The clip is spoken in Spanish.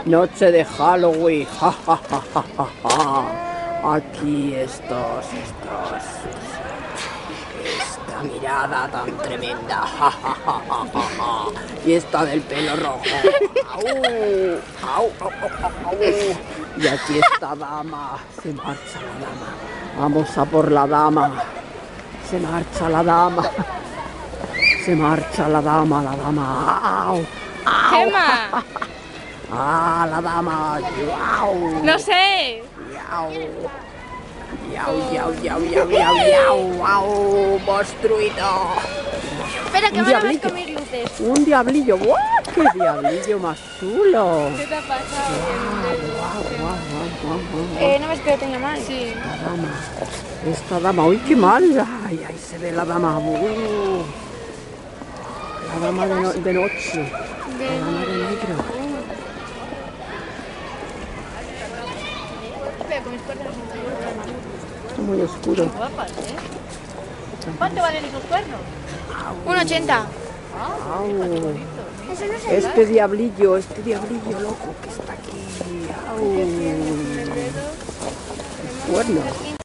Noche de Halloween. Ja, ja, ja, ja, ja, ja. Aquí estos. Esta mirada tan tremenda. Ja, ja, ja, ja, ja, ja. Y esta del pelo rojo. Au, au, au, au, au. Y aquí esta dama. Se marcha la dama. Vamos a por la dama. Se marcha la dama. Se marcha la dama. ¡Au! ¡Au! ¡Gemma! ¡Ah, la dama! ¡Yau! ¡No sé! ¡Yau! ¡Yau, yau, yau, yau, yau, yau! ¡Au! ¡Monstruito! Espera, que Un van a diablillo. comer luces. ¡Un diablillo! ¡Guau! ¡Qué diablillo más chulo! ¿Qué te ha pasado? ¡Guau! ¿No ves que lo tenía mal? Sí. La dama. Esta dama. ¡Uy, qué mal! ¡Ay, ahí se ve la dama! La dama de noche. La dama de negro. Está muy oscuro. Guapas, ¿eh? ¿Cuánto valen esos cuernos? 1,80. Au. Este diablillo loco que está aquí. Au. Cuernos.